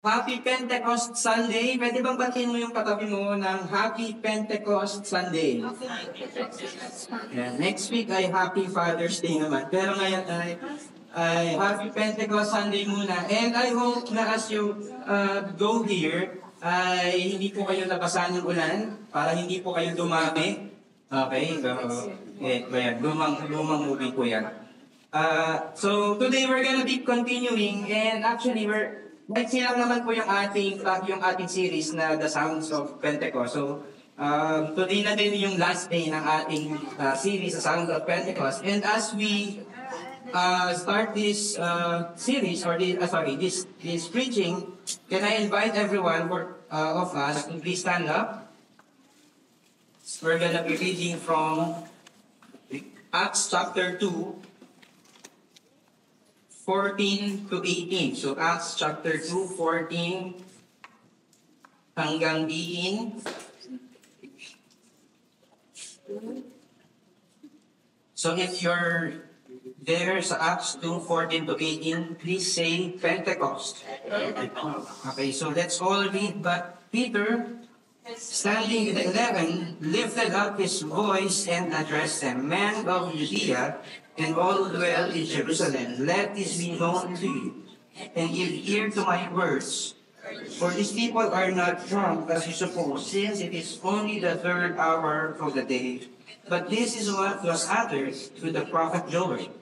Happy Pentecost Sunday. Pwede bang batiin mo yung katabi mo ng Happy Pentecost Sunday? Yeah. Next week ay Happy Father's Day naman. Pero ngayon ay Happy Pentecost Sunday muna. And I hope na as you go here, ay hindi po kayo labasan ng ulan para hindi po kayo dumami. Okay, so, lumang movie po yan. So today we're gonna be continuing, and actually silang naman po yung ating series na The Sounds of Pentecost. So today na din yung last day ng ating series, The Sounds of Pentecost. And as we start this series, or this preaching, can I invite everyone of us to please stand up? We're gonna be reading from Acts chapter 2, 14 to 18. So Acts chapter 2, 14 hanggang 18. So if you're there sa Acts 2, 14 to 18, please say Pentecost. Okay, so let's all read. But Peter, standing with the 11, lifted up his voice and addressed them, "Men of Judea, and all who dwell in Jerusalem, let this be known to you, and give ear to my words. For these people are not drunk, as you suppose, since it is only the third hour of the day. But this is what was uttered through the prophet Joel.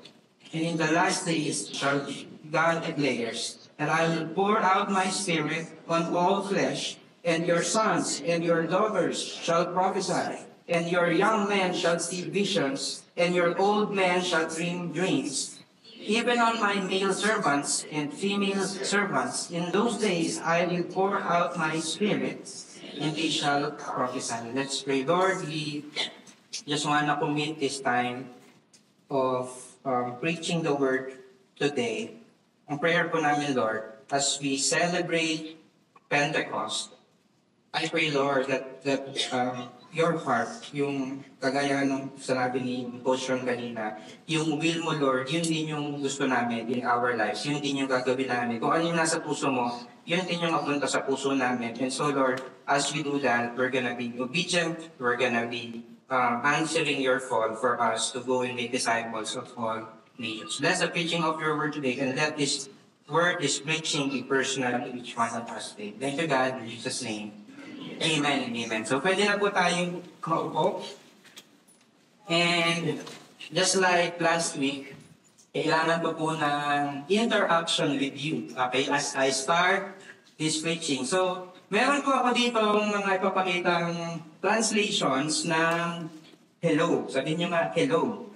And in the last days shall God declares, and I will pour out my spirit on all flesh, and your sons and your daughters shall prophesy, and your young men shall see visions, and your old men shall dream dreams. Even on my male servants and female servants, in those days I will pour out my spirit, and they shall prophesy." Let's pray. Lord, we just want to commit this time of preaching the word today. Ang prayer po namin, Lord, as we celebrate Pentecost, I pray, Lord, that your heart, yung kagaya ng sinabi ni Potion kanina, yung will mo, Lord, yun din yung gusto namin in our lives. Yun din yung gagawin namin. Kung ano yung nasa puso mo, yun din yung mapunta sa puso namin. And so, Lord, as we do that, we're gonna be obedient. We're gonna be answering your call for us to go and make disciples of all nations. That's the preaching of your word today, and that this word is preaching be personal to each one of us today. Thank you, God, in Jesus' name. Amen and amen. So, pwede na po tayong kaupo. And just like last week, kailangan po ng interaction with you. Okay, as I start this preaching. So, meron po ako dito mga ipapakitang translations ng hello. Sabihin nyo nga, hello.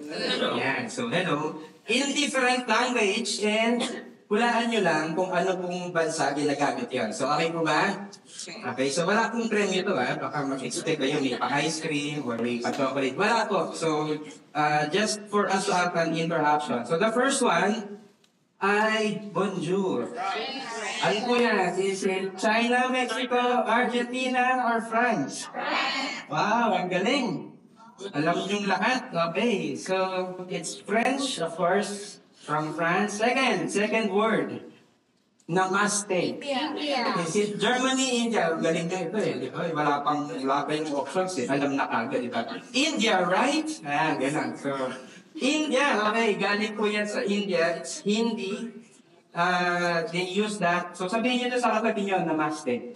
Yan. So, hello. In different language, and hulaan nyo lang kung ano pong bansa ginagamit yan. So, okay po ba? Okay, so wala pong premyo ito, ha? Baka mag-expect kayo may pa-ice cream or may pa-chocolate. Wala po. So, just for us to have an interaction. So, the first one ay bonjour. Ano po yan? Is it China, Mexico, Argentina, or France? Wow, ang galing. Alam nyo lahat. Okay, so it's French, of course, from France. Second word. Namaste. Is it Germany, India? Galing na ito eh. Di ba? Wala pa yung options eh. Alam na kagad, di ba? India, right? Ganun. So, India, okay. Galing po yan sa India. It's Hindi. They use that. So, sabihin nyo sa katabi nyo, namaste.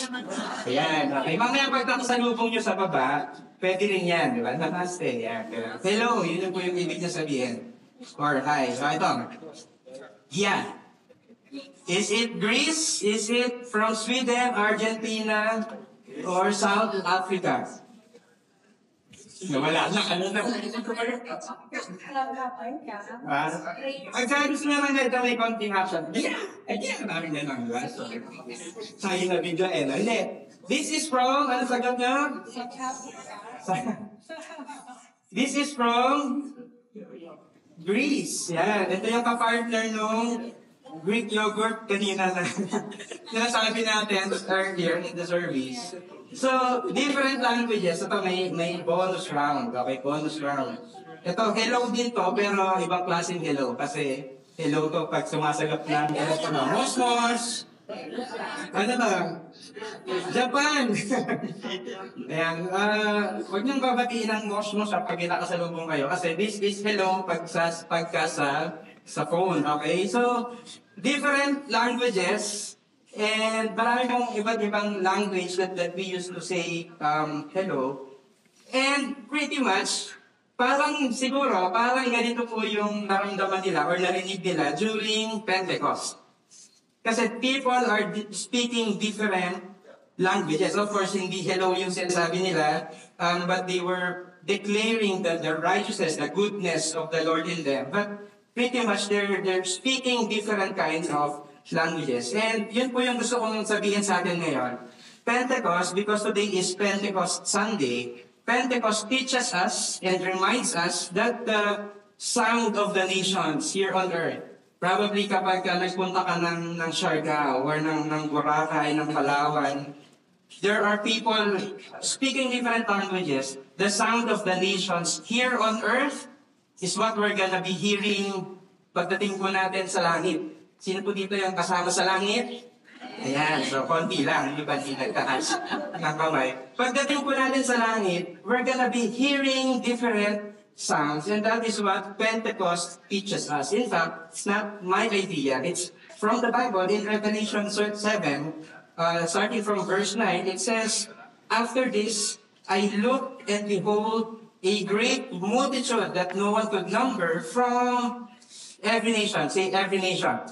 Ayan, okay. Mamaya pagkakasalubong nyo sa baba, pwede rin yan, di ba? Namaste. Yan. Hello, yun po yung ibig niya sabihin. Or hi. So, ito. Yeah. Is it Greece? Is it from Sweden, Argentina, or South Africa? Wala na, ano na. Ang sabi gusto naman na ito may konting action. Yeah, namin na lang. Sayo na video eh. Hindi. This is from, ano sagot nyo? This is from Greece. Yan. Ito yung kapartner nung Greek yogurt kanina na sinasabi natin earlier in the service. So, different languages. Ito may bonus round. Okay, bonus round. Ito, hello din to, pero ibang klaseng hello. Kasi hello to pag sumasagot ng mosmos, Ano ba? Japan! Ayan, huwag niyong babatiin ang boss mo sa pag nakasalubong kayo kasi this is hello pagka sa phone, okay? So, different languages and marami pong iba't ibang language that we used to say hello. And pretty much, parang ganito po yung naramdaman nila or narinig nila during Pentecost. Kasi people are speaking different languages. Of course, hindi hello yung sinasabi nila, but they were declaring the righteousness, the goodness of the Lord in them. But pretty much they're speaking different kinds of languages. And yun po yung gusto kong sabihin sa atin ngayon. Pentecost, because today is Pentecost Sunday, Pentecost teaches us and reminds us that the sound of the nations here on earth, probably kapag nagpunta ka ng Siargao or ng Boracay, ng Palawan, there are people speaking different languages. The sound of the nations here on earth is what we're gonna be hearing pagdating po natin sa langit. Sino po dito yung kasama sa langit? Ayan, so konti lang, di ba di nagtaas ng kamay. Pagdating po natin sa langit, we're gonna be hearing different sounds, and that is what Pentecost teaches us. In fact, it's not my idea. It's from the Bible in Revelation 7, starting from verse 9. It says, "After this, I looked and behold a great multitude that no one could number from every nation." Say every nation.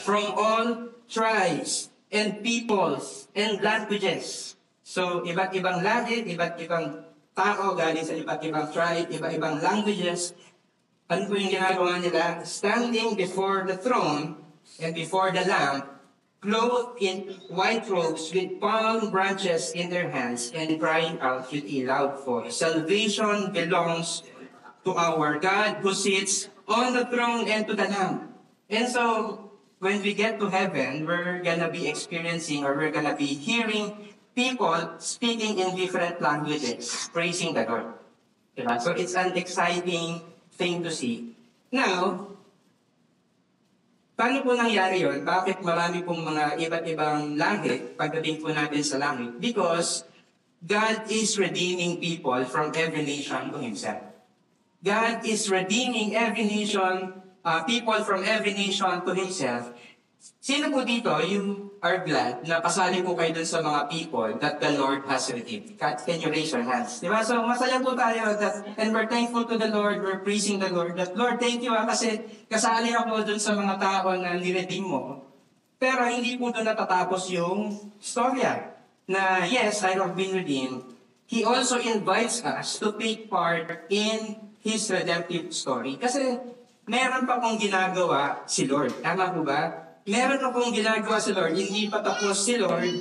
From all tribes and peoples and languages. So, iba't ibang lahi, iba't ibang tao galing sa iba't ibang tribe, iba't ibang languages. Ano po yung ginagawa nila? Standing before the throne and before the Lamb, clothed in white robes with palm branches in their hands and crying out with a loud voice, "Salvation belongs to our God who sits on the throne and to the Lamb." And so, when we get to heaven, we're gonna be experiencing or we're gonna be hearing people speaking in different languages, praising the Lord. Diba? So it's an exciting thing to see. Now, paano po nangyari yun? Bakit marami pong mga iba't ibang langit pagdating po natin sa langit? Because God is redeeming people from every nation to Himself. God is redeeming every nation, people from every nation to Himself. Sino po dito yung are glad na kasali po kayo dun sa mga people that the Lord has redeemed? Can you raise your hands? Diba? So masaya po tayo and we're thankful to the Lord, we're praising the Lord, that Lord, thank you kasi kasali ako dun sa mga tao na niredeem mo. Pero hindi po doon natatapos yung storya na yes, I have been redeemed. He also invites us to take part in His redemptive story. Kasi meron pa pong ginagawa si Lord. Tama po ba? Meron pa pong ginagawa si Lord. Hindi pa tapos si Lord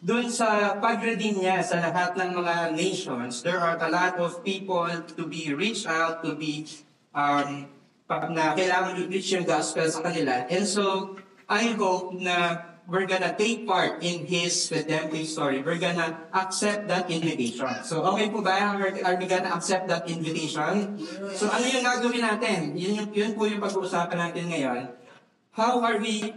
dun sa pag-redeem niya sa lahat ng mga nations. There are a lot of people to be reached out, to be na kailangan i-preach yung gospel sa kanila. And so, I hope na we're gonna take part in His redemptive story. We're gonna accept that invitation. So, okay po ba? Are we gonna accept that invitation? So, ano yung gagawin natin? Yun po yung pag-uusapan natin ngayon. How are we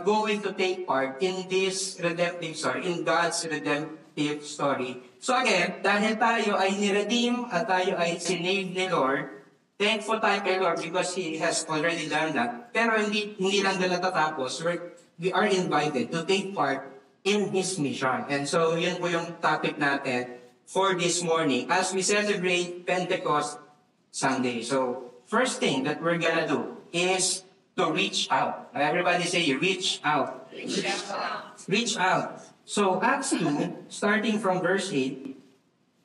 going to take part in this redemptive story, in God's redemptive story? So again, dahil tayo ay niredeem at tayo ay sinave ni Lord, thankful tayo kay Lord because He has already done that. Pero hindi lang doon natatapos. We are invited to take part in His mission. And so, yun po yung topic natin for this morning as we celebrate Pentecost Sunday. So, first thing that we're gonna do is to reach out. Everybody say, reach out. Reach out. Reach out. So, Acts 2, starting from verse 8,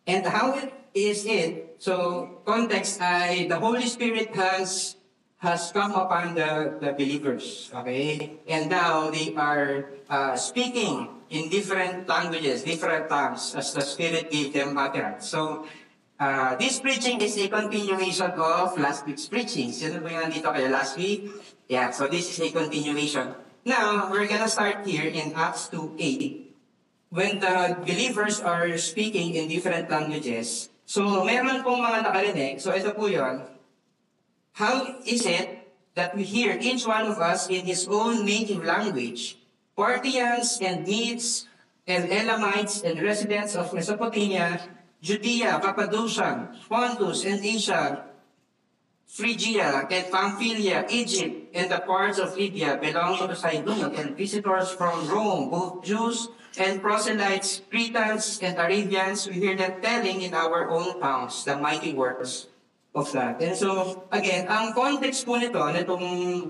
and how it is it, so context ay the Holy Spirit has come upon the believers, okay? And now they are speaking in different languages, different tongues, as the Spirit gave them utterance. So, this preaching is a continuation of last week's preaching. Sino ba yung nandito kayo last week? Yeah, so this is a continuation. Now, we're gonna start here in Acts 2:8. When the believers are speaking in different languages, so meron pong mga nakarinig, so ito po yun. How is it that we hear each one of us in his own native language Parthians and Medes and Elamites and residents of Mesopotamia, Judea, Cappadocia, Pontus and Asia, Phrygia and Pamphylia, Egypt, and the parts of Libya belonging to Cyrene, and visitors from Rome, both Jews and proselytes, Cretans and Arabians, we hear them telling in our own tongues the mighty works of God. And so, again, ang context po nitong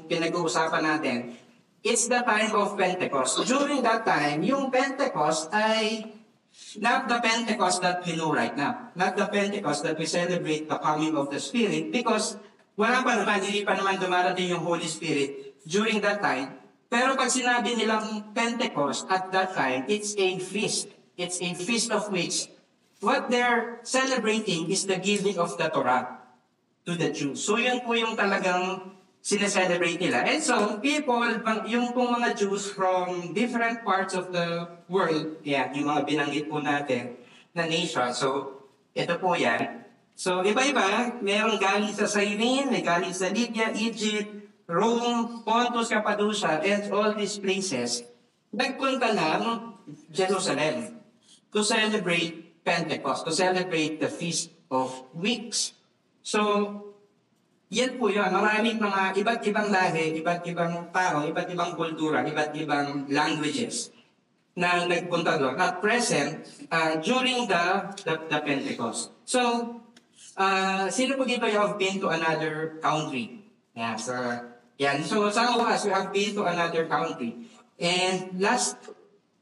pinag-uusapan natin, it's the time of Pentecost. During that time, yung Pentecost ay not the Pentecost that we know right now. Not the Pentecost that we celebrate the coming of the Spirit, because hindi pa naman dumarating yung Holy Spirit during that time. Pero pag sinabi nilang Pentecost at that time, it's a feast. It's a feast of weeks. What they're celebrating is the giving of the Torah to the Jews. So yun po yung talagang sineselebrate nila. And so, people, yung pong mga Jews from different parts of the world, yung mga binanggit po natin na nation. So, ito po yan. So, iba-iba. Mayroong galing sa Cyrene, may galing sa Libya, Egypt, Rome, Pontus, Cappadocia, and all these places. Nagpunta ng Jerusalem to celebrate Pentecost, to celebrate the Feast of Weeks. So, yan po yun. Maraming mga iba't ibang lahi, iba't ibang tao, iba't ibang kultura, iba't ibang languages na nagpunta doon at present during the Pentecost. So, sino po dito you have been to another country? Yeah, so, so some of us, we have been to another country. And last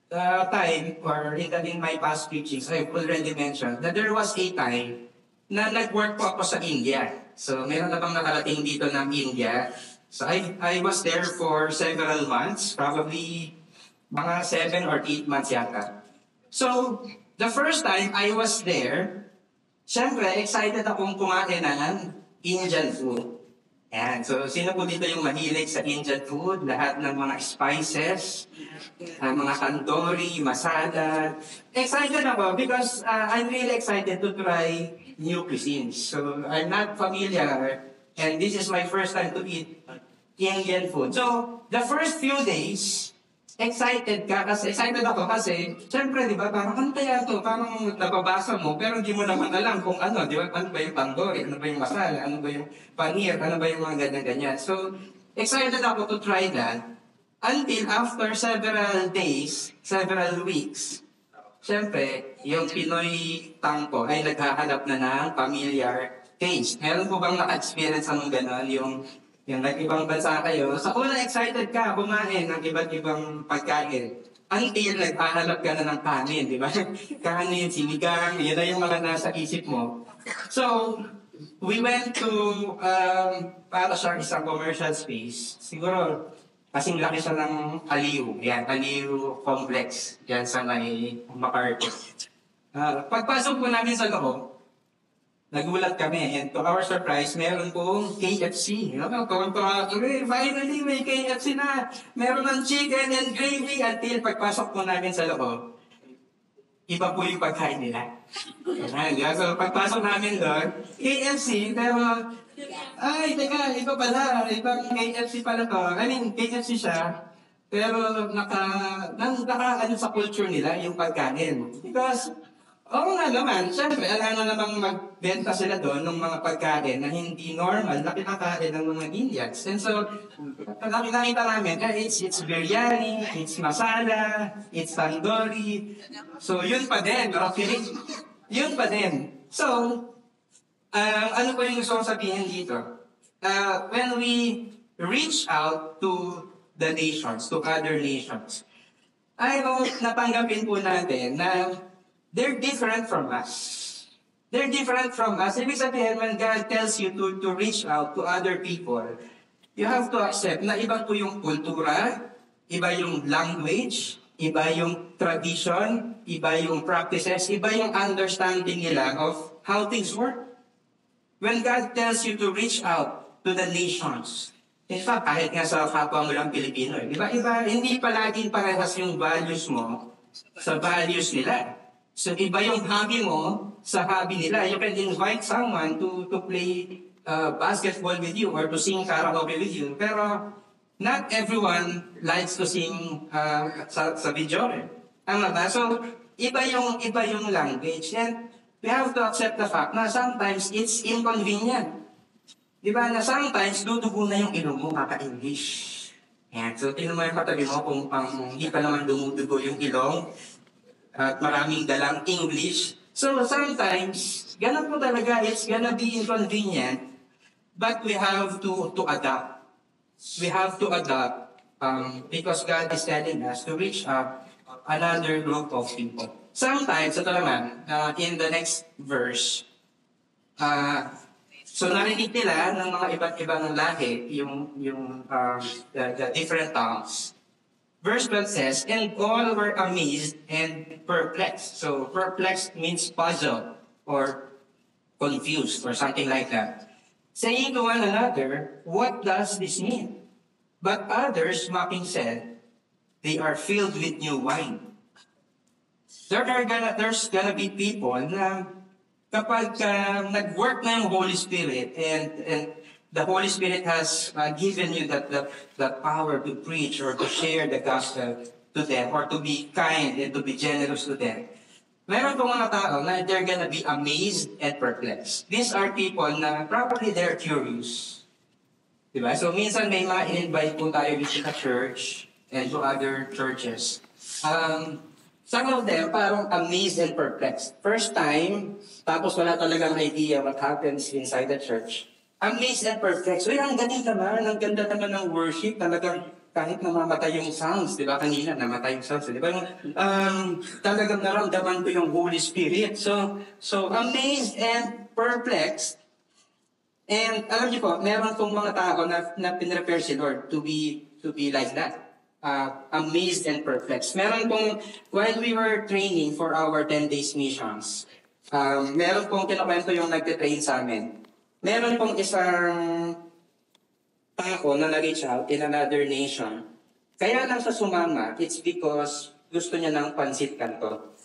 time, or in my past preachings, I've already mentioned that there was a time na nag-work po ako sa India. So, meron na bang nakarating dito ng India? So, I was there for several months, probably mga 7 or 8 months yata. So, the first time I was there, syempre, excited akong kumain ng Indian food. Yan. So, sino po dito yung mahilig sa Indian food? Lahat ng mga spices, mga tandoori, masala. Excited ako because I'm really excited to try new cuisines. So, I'm not familiar, and this is my first time to eat Indian food. So, the first few days, excited ako kasi, syempre, di ba, parang ano kaya ito? Parang nababasa mo, pero hindi mo naman alam kung ano, di ba, ano ba yung tandoori, ano ba yung masala, ano ba yung paneer, ano ba yung mga ganyan-ganyan. So, excited ako to try that until after several days, several weeks, siyempre, yung Pinoy tangko ay naghahanap na ng familiar taste. Meron po bang naka-experience ng gano'n? Yung nag-ibang bansa kayo, sa una excited ka, kumain ng iba't ibang pagkain. Until naghahanap ka na ng kanin, di ba? Kanin, sinigang, yun na yung mga nasa isip mo. So, we went to, para siya isang commercial space. Siguro, kasing laki siya ng Aliw. Yan, Aliw Complex. Yan sa may MacArthur. Pagpasok po namin sa loob, nagulat kami. And to our surprise, meron pong KFC. Finally, may KFC na. Meron ng chicken and gravy. Until pagpasok po namin sa loob, iba po yung pagkain nila. So, pagpasok namin doon, KFC, pero ay, teka, iba pala. Ibang KFC pala to. I mean, KFC siya. Pero ano sa culture nila, yung pagkain. Because, nga naman, syempre, alam na namang magbenta sila doon ng mga pagkain na hindi normal na kinakain ng mga Indians. And so, nakita namin, it's biryani, it's masala, it's tandoori. So, yun pa din, okay? Yun pa din. So, ano po yung gusto kong sabihin dito? When we reach out to the nations, to other nations, I hope natanggapin po natin na they're different from us. They're different from us. Ibig sabihin, when God tells you to reach out to other people, you have to accept na iba po yung kultura, iba yung language, iba yung tradition, iba yung practices, iba yung understanding nila of how things work. When God tells you to reach out to the nations, in fact, kahit nga sa kapwa mo lang Pilipino, iba, hindi palaging parehas yung values mo sa values nila. So, iba yung hobby mo sa hobby nila. You can invite someone to play basketball with you or to sing karaoke with you. Pero, Not everyone likes to sing sa video. Tama ba? So, iba yung language. And we have to accept the fact na sometimes it's inconvenient. Di ba? Na sometimes dudugo na yung ilong mo kaka-English. Yan. So, tingnan mo yung katabi mo kung hindi pa naman dumudugo yung ilong at maraming dalang English. So, sometimes, ganun po talaga, it's gonna be inconvenient, but we have to adapt. We have to adapt because God is telling us to reach up another group of people. Sometimes, ito naman, in the next verse, so narinig nila ng mga iba't ibang lahi, the different tongues. Verse 12 says, and all were amazed and perplexed. So perplexed means puzzled or confused or something like that. Saying to one another, what does this mean? But others mocking said, they are filled with new wine. There's gonna be people na kapag nag-work na yung Holy Spirit and the Holy Spirit has given you that power to preach or to share the gospel to them or to be kind and to be generous to them. Meron pong mga tao na they're gonna be amazed and perplexed. These are people na probably they're curious. Diba? So minsan may mga in-invite po tayo dito sa church and to other churches. Some of them parang amazed and perplexed. First time, tapos wala talagang idea what happens inside the church. Amazed and perplexed. Uy, ang galing naman, ang ganda naman ng worship. Talagang kahit namamatay yung sounds, di ba kanina, namatay yung sounds, di ba? Talagang naramdaman ko yung Holy Spirit. So amazed and perplexed. And alam niyo po, meron pong mga tao na pinrepare si Lord to be like that. Amazed and perplexed. Meron pong, while we were training for our 10 days missions, meron pong kinakwento yung nagtitrain sa amin. Meron pong isang tao na na-reach out in another nation. Kaya lang sa sumama, it's because gusto niya ng pansit kanto.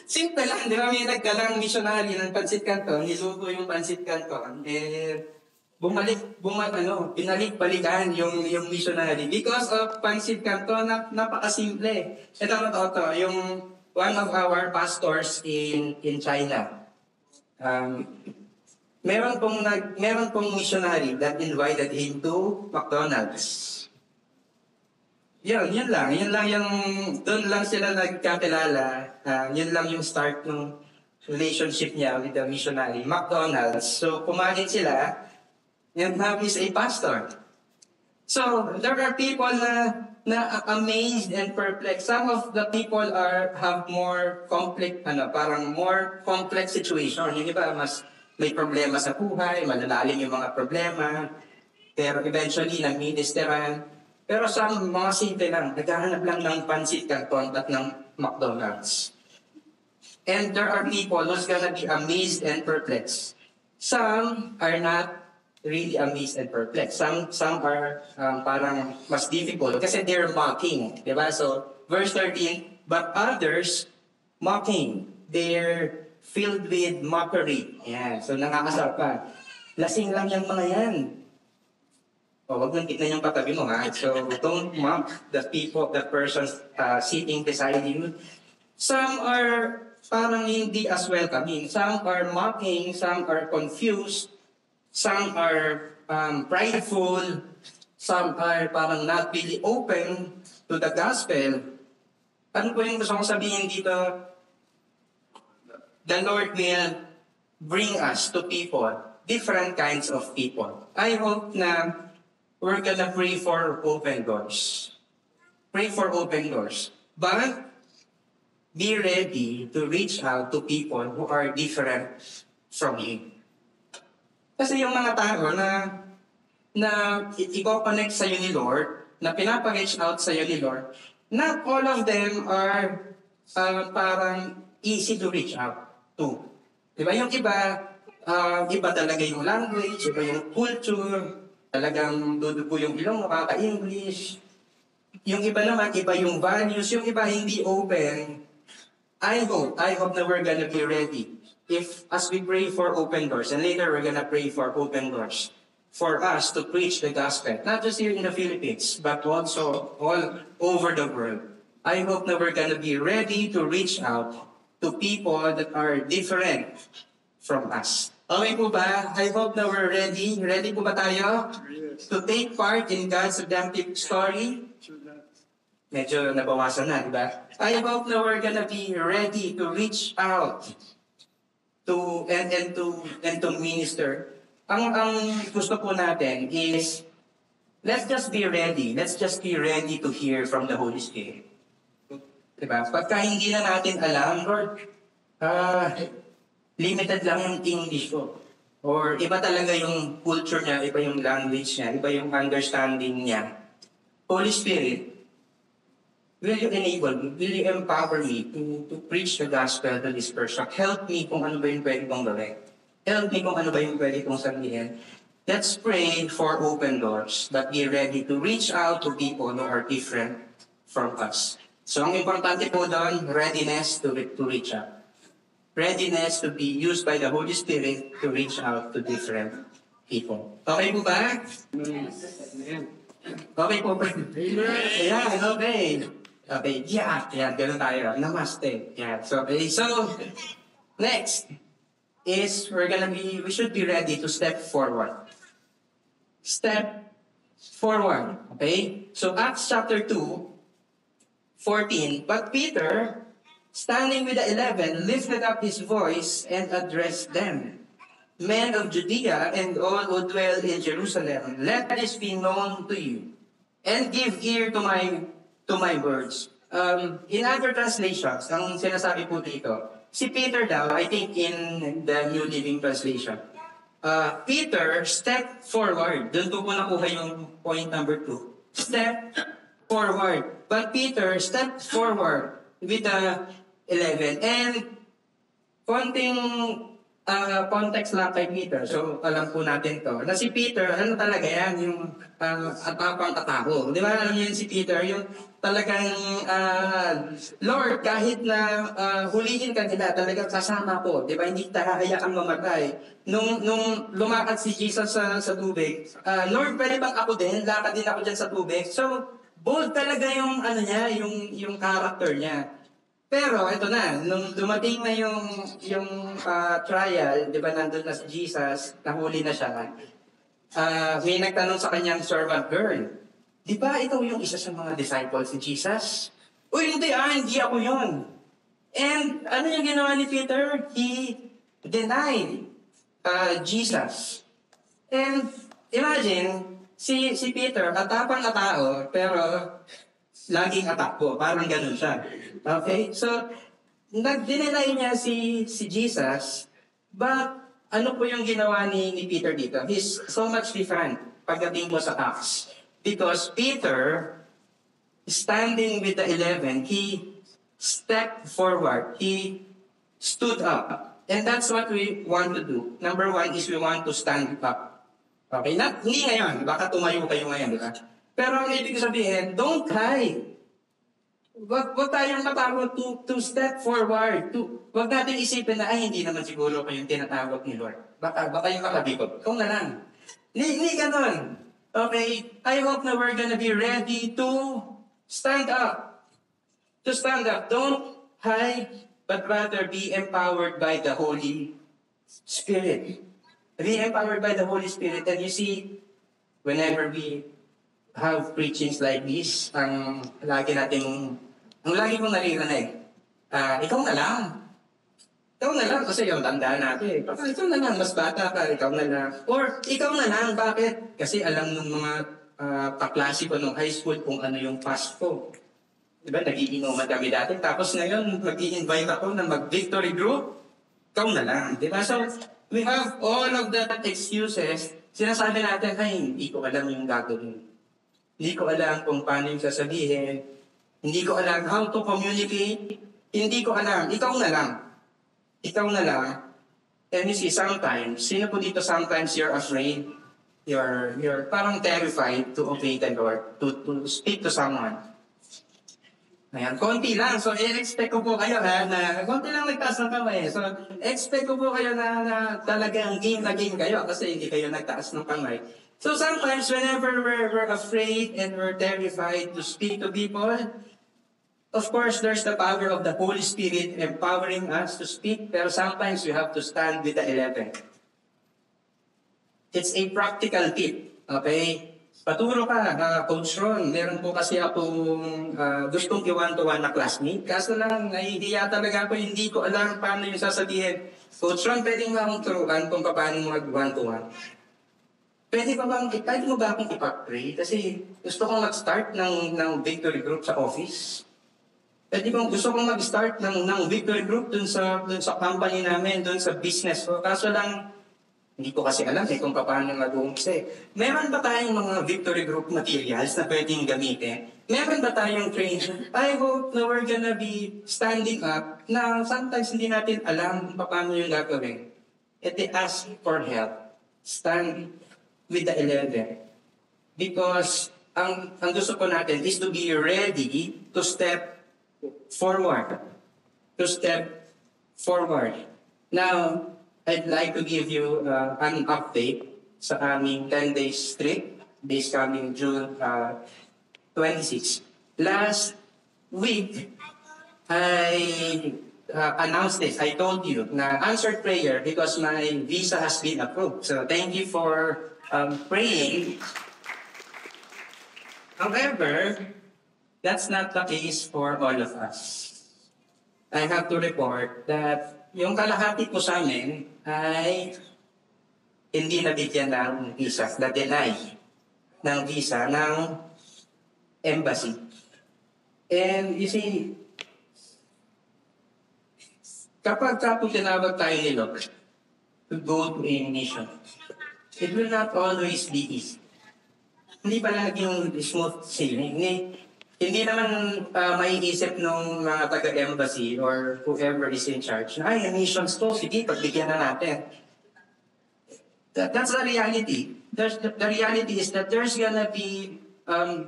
Simple lang, di ba? May nagdalang missionary ng pansit kanto, niluto yung pansit kanto. Binalik-balikan yung missionary because of pansit kanto, napakasimple. Ito yung one of our pastors in China. Meron pong missionary that invited him to McDonald's. Yun lang yung, doon lang sila nagkakilala. Yun lang yung start ng relationship niya with the missionary, McDonald's. So, kumain sila, and now he's a pastor. So, there are people na amazed and perplexed. Some of the people have more complex, parang more complex situation. Yung iba, mas may problema sa buhay, malalalim yung mga problema, pero eventually, nag-ministeran. Pero sa mga simple lang, naghahanap lang ng pansit kanton at ng McDonald's. And there are people who's gonna be amazed and perplexed. Some are not really amazed and perplexed. Some are parang mas difficult kasi they're mocking. Diba? So, verse 13, but others mocking. They're filled with mockery. Yeah. So, nakakasar pa. Lasing lang yung mga yan. Wag lang tignan yung katabi mo, ha? So, don't mock the person sitting beside you. Some are parang hindi as welcoming. Some are mocking, some are confused, some are prideful, some are parang not really open to the gospel. Ano po yung gusto kong sabihin dito? The Lord will bring us to people, different kinds of people. I hope na we're gonna pray for open doors. Pray for open doors. But be ready to reach out to people who are different from you. Kasi yung mga tao na i-connect sa'yo ni Lord, na pinapa-reach out sa'yo ni Lord, not all of them are parang easy to reach out to. Diba? Yung iba talaga yung language, iba yung culture, talagang dudugo yung ilong, makaka-English. Yung iba naman, iba yung values, yung iba hindi open. I hope that we're gonna be ready. As we pray for open doors, and later we're gonna pray for open doors for us to preach the gospel, not just here in the Philippines, but also all over the world. I hope that we're going to be ready to reach out to people that are different from us. Okay po ba? I hope na we're ready. Ready po ba tayo? To take part in God's redemptive story? Medyo nabawasan na, di ba? I hope na we're gonna be ready to reach out to and to minister. Ang gusto po natin is let's just be ready. Let's just be ready to hear from the Holy Spirit. Diba? Pagka hindi na natin alam, Lord, limited lang yung English ko. Or iba talaga yung culture niya, iba yung language niya, iba yung understanding niya. Holy Spirit, will you enable me? Will you empower me to preach the gospel to this person? Help me kung ano ba yung pwede kong gawin. Help me kung ano ba yung pwede kong sabihin. Let's pray for open doors, that be ready to reach out to people who are different from us. So ang importante po doon, readiness to reach out. Readiness to be used by the Holy Spirit to reach out to different people. Okay po ba? Okay po ba? Ayan, okay. Okay, yeah, ganun tayo. Namaste. Yeah, so next is we should be ready to step forward. Step forward. Okay? So Acts chapter 2:14, but Peter, standing with the 11, lifted up his voice and addressed them. Men of Judea and all who dwell in Jerusalem, let this be known to you, and give ear to my words. In other translations, ang sinasabi po dito, si Peter daw, I think in the New Living Translation, Peter stepped forward. Doon po nakuha yung point number 2. Step forward. But Peter stepped forward with the 11. And konting context lang kay Peter. So, alam po natin to. Na si Peter, ano talaga yan? Yung atapang-ataho. Di ba? Alam niyo yun si Peter? Yung talagang, Lord, kahit na hulihin ka nila, talagang sasama ko. Di ba? Hindi tahahaya kang mamatay. Nung lumakad si Jesus sa tubig, Lord, pwede bang ako din? Lakad din ako dyan sa tubig. So, bold talaga yung, yung character niya. Pero ito na, nung dumating na yung trial, di ba nandun na si Jesus, nahuli na siya, may nagtanong sa kanyang servant girl, di ba ikaw yung isa sa mga disciples ni Jesus? Uy, hindi ako yun. And ano yung ginawa ni Peter? He denied Jesus. And imagine, si Peter, atapang na tao, pero laging atakbo. Parang ganun siya. Okay? So, nag-deny niya si Jesus, but ano po yung ginawa ni Peter dito? He's so much different pagdating mo sa Acts. Because Peter, standing with the 11, he stepped forward. He stood up. And that's what we want to do. Number 1 is we want to stand up. Okay? Hindi ngayon. Baka tumayo kayo ngayon, di ba? Pero ang ibig sabihin, don't hide. Wag tayong matakot to step forward. Wag natin isipin na, hindi naman siguro kayong tinatawag ni Lord. Baka yung makabikot. Kung na lang. Hindi ganun. Okay? I hope na we're gonna be ready to stand up. To stand up. Don't hide, but rather be empowered by the Holy Spirit. Be empowered by the Holy Spirit. And you see, whenever we have preachings like this, ang lagi kong naririnig, ikaw na lang. Ikaw na lang, kasi yung tandaan natin. Ikaw na lang, mas bata ka, ikaw na lang. Or, ikaw na lang, bakit? Kasi alam ng mga kaklase ko nung high school kung ano yung past ko. Diba, nagiinuman kami dati. Tapos ngayon, mag-i-invite ako na mag-victory group. Ikaw na lang. Diba? So, we have all of that excuses. Sinasabi natin, hindi ko alam yung gagawin. Hindi ko alam kung paano yung sasabihin. Hindi ko alam how to communicate. Hindi ko alam. Ikaw na lang. Ikaw na lang. And you see, sometimes, sino po dito sometimes you're afraid? You're parang terrified to obey the Lord, to speak to someone. Ayan, konti lang. So, expect ko po kayo na konti lang nagtaas ng kamay. So, expect ko po kayo na talagang game na game kayo kasi hindi kayo nagtaas ng kamay. So sometimes whenever we're afraid and we're terrified to speak to people, of course, there's the power of the Holy Spirit empowering us to speak, pero sometimes we have to stand with the 11. It's a practical tip, okay? Paturo ka, Coach Ron. Meron po kasi akong gustong i-one-to-one na classmate. Kaso lang, nahihiya talaga ako, hindi ko alam paano yung sasabihin. Coach Ron, pwede nga akong turuan kung paano mag-one-to-one. Pwede mo ba akong ipag-pray? Kasi gusto kong mag-start ng victory group sa office. Gusto kong mag-start ng victory group dun sa company namin, dun sa business ko. Kaso lang, hindi ko kasi alam kung paano mag-uumpisa. Meron ba tayong mga victory group materials na pwedeng gamitin? Meron ba tayong training? I hope na we're gonna be standing up na sometimes hindi natin alam kung paano yung gagawin. At they ask for help. Stand with the 11. Because ang gusto ko natin is to be ready to step forward. To step forward. Now, I'd like to give you an update sa aming 10 days trip this coming June 26. Last week, I announced this. I told you na answered prayer because my visa has been approved. So thank you for praying. However, that's not the case for all of us. I have to report that yung kalahati po sa amin ay hindi nabigyan ng visa, na-deny ng visa ng embassy. And you see, kapag po tinawag tayo ni Lord to go to a mission, it will not always be easy. Hindi palaging smooth sailing. Hindi naman maiisip ng mga taga-embassy or whoever is in charge na, ay, missions to, sige, pagbigyan na natin. That's the reality. The reality is that there's gonna be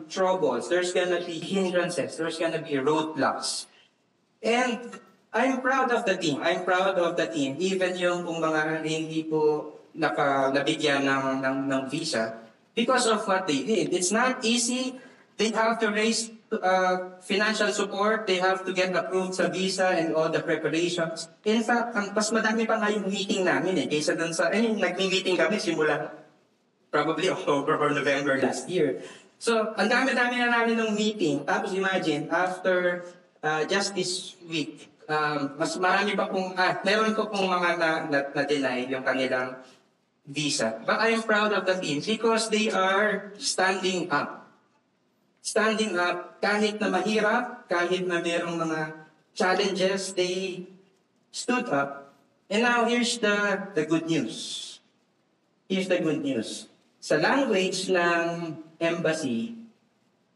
troubles, there's gonna be hindrances, there's gonna be roadblocks. And I'm proud of the team. Even yung kung mga hindi po nabigyan ng visa because of what they did. It's not easy. They have to raise financial support, they have to get approved sa visa and all the preparations. In fact, mas madami pa nga yung meeting namin kaysa dun sa, nag-meeting kami simula probably October or November last year. So, ang dami-dami na namin ng meeting. Tapos imagine, after just this week, mas marami pa meron ko pong mga na-deny yung kanilang visa. But I am proud of the team because they are standing up. Standing up, kahit na mahirap, kahit na merong mga challenges, they stood up. And now, here's the good news. Here's the good news. Sa language ng embassy,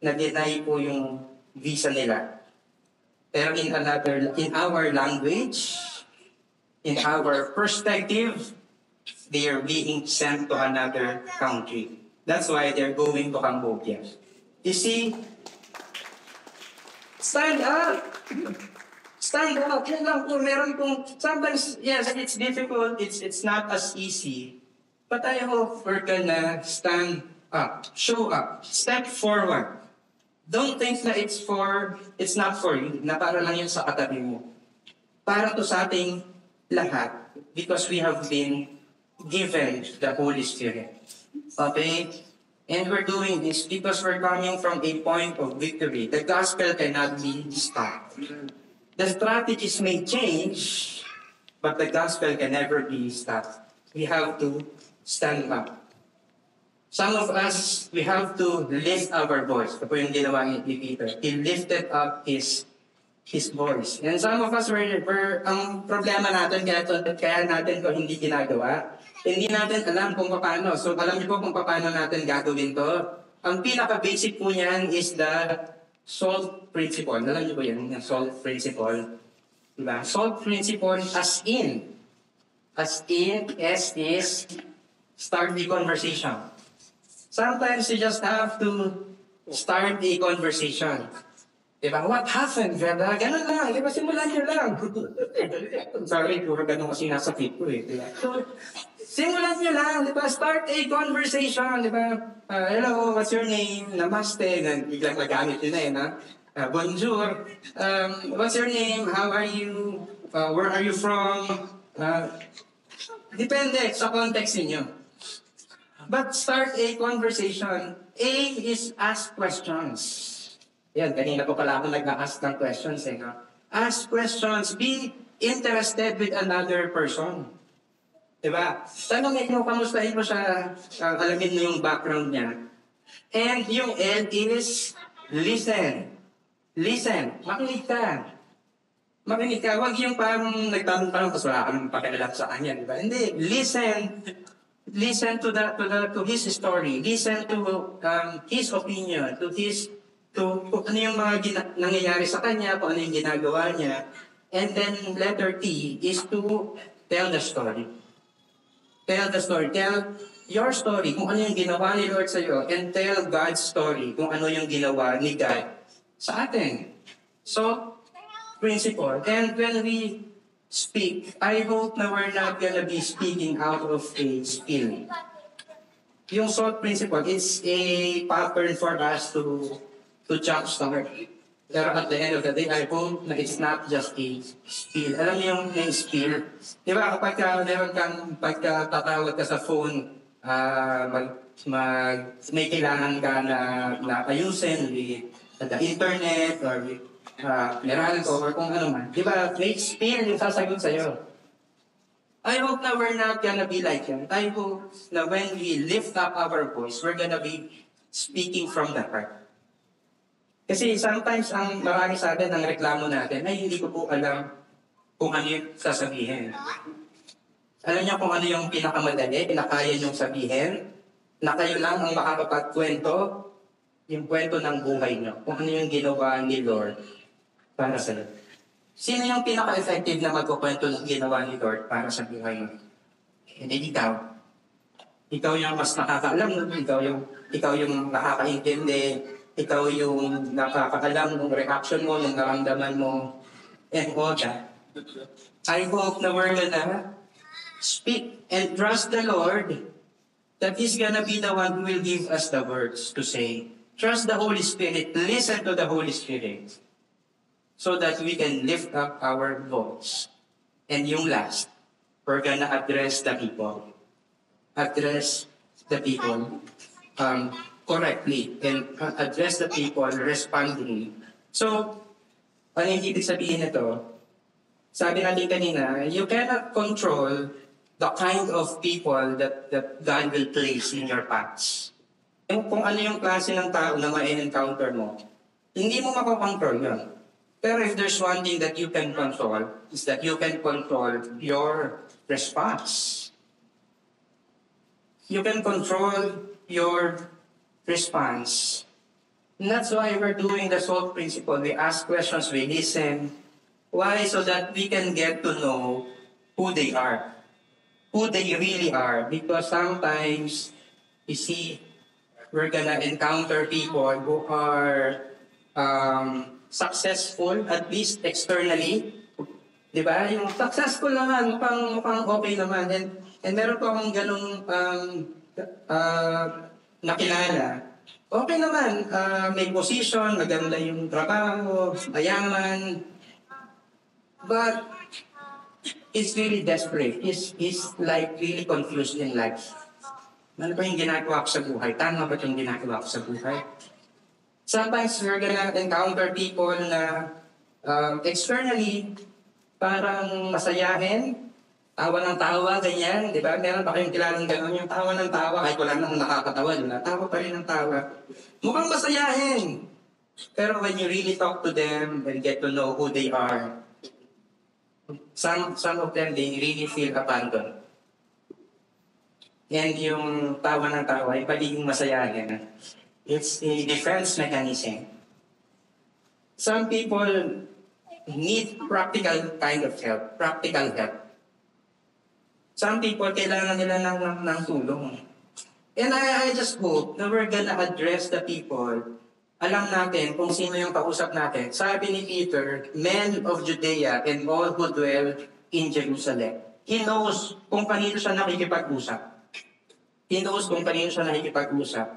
na-deny po yung visa nila. Pero in our language, in our perspective, they are being sent to another country. That's why they're going to Cambodia. You see, stand up. Stand up. Yan lang po, meron pong, sometimes, yes, it's difficult, it's not as easy. But I hope we're gonna stand up, show up, step forward. Don't think na it's not for you, na para lang yun sa katabi mo. Para to sa ating lahat, because we have been given the Holy Spirit. Okay? And we're doing this because we're coming from a point of victory. The gospel cannot be stopped. The strategies may change, but the gospel can never be stopped. We have to stand up. Some of us, we have to lift our voice. Ito po yung ginawa ni Peter. He lifted up his voice. And some of us, ang problema natin, kaya natin ito hindi ginagawa. Hindi natin alam kung paano. So, alam niyo po kung paano natin gagawin to. Ang pinaka-basic po niyan is the SALT principle. Alam niyo po yan, yung SALT principle. Diba? SALT principle as in, S is, start the conversation. Sometimes you just have to start a conversation. Diba? What happened, Veda? Ganun lang. Diba? Simulan niyo lang. Sorry, puro ganun kasi nasa feed ko Diba? Simulan nyo lang, di ba? Start a conversation, di ba? Hello, what's your name? Namaste. Biglang nagamit yun na yun, ha? Bonjour. What's your name? How are you? Where are you from? Depende sa context niyo. But start a conversation. A is ask questions. Yan, kanina po pala ako nag-ask ng questions. No? Ask questions. Be interested with another person. Diba? Tanongin mo, kamustahin mo siya, alamin mo yung background niya. And yung L is listen. Listen. Makinig ka. Makinig ka. Huwag yung parang nagtanong-tanong tapos wala ka nang pakialam sa kanya. Diba? Hindi. Listen. Listen to his story. Listen to his opinion. To ano yung mga nangyayari sa kanya, kung ano yung ginagawa niya. And then letter T is to tell the story. Tell the story. Tell your story, kung ano yung ginawa ni Lord sa iyo, and tell God's story, kung ano yung ginawa ni God sa atin. So, principle. And when we speak, I hope na we're not gonna be speaking out of a skill. Yung SALT principle is a pattern for us to jumpstart. Pero at the end of the day, I hope na it's not just a skill. Alam niyo yung skill? Di ba kapag meron kang pagkatatawag ka sa phone, may kailangan ka na ayusin with the internet or with Meralco or kung ano man. Di ba? May skill yung sasagot sa'yo. I hope na we're not gonna be like him. I hope na when we lift up our voice, we're gonna be speaking from the heart. Kasi sometimes ang marami sa atin, ang reklamo natin, ay hindi ko po alam kung ano yung sasabihin. Alam niyo kung ano yung pinakamadali, pinakaya niyong sabihin, na kayo lang ang makakapagkwento, yung kwento ng buhay niyo, kung ano yung ginawa ni Lord para sa iyo. Sino yung pinaka-effective na magkukwento ng ginawa ni Lord para sa buhay mo? Hindi ikaw. Ikaw yung mas nakakaalam, ikaw yung nakakaintindi, ikaw yung nakakaalam ng reaction mo, ng naramdaman mo, and all that. I hope na we're gonna speak and trust the Lord that He's gonna be the one who will give us the words to say. Trust the Holy Spirit. Listen to the Holy Spirit so that we can lift up our voice. And yung last, we're gonna address the people. Address the people correctly and address the people respondingly. So, ano yung ibig sabihin nito? Sabi natin kanina, you cannot control the kind of people that God will place in your paths. Kung ano yung klase ng tao na ma-encounter mo, hindi mo makakontrol yun. Pero if there's one thing that you can control, is that you can control your response. You can control your response. And that's why we're doing the SALT principle. We ask questions, we listen. Why? So that we can get to know who they are. Who they really are. Because sometimes, you see, we're gonna encounter people who are successful, at least externally. Diba? Yung successful naman, mukhang okay naman. And meron po akong ganong nakilala. Okay naman, may position, maganda yung trabaho, mayaman. But it's really desperate. He's like really confused in life. Ano ba yung ginagawa ko sa buhay? Tama ba yung ginagawa ko sa buhay? Sometimes we're gonna encounter people na externally parang masayahin, tawa ng tawa, ganyan, di ba? Meron ba kayong kilalang gano'n? Yung tawa ng tawa, kahit wala nang nakakatawa, di ba? Tawa pa rin ng tawa. Mukhang masayahin. Pero when you really talk to them and get to know who they are, some of them, they really feel abandoned. And yung tawa ng tawa, yung pagiging masayahin, it's a defense mechanism. Some people need practical kind of help, practical help. Some people, kailangan nila ng tulong. And I just hope na we're gonna address the people. Alam natin kung sino yung kausap natin. Sabi ni Peter, men of Judea and all who dwell in Jerusalem. He knows kung kanino siya nakikipag-usap. He knows kung kanino siya nakikipag-usap.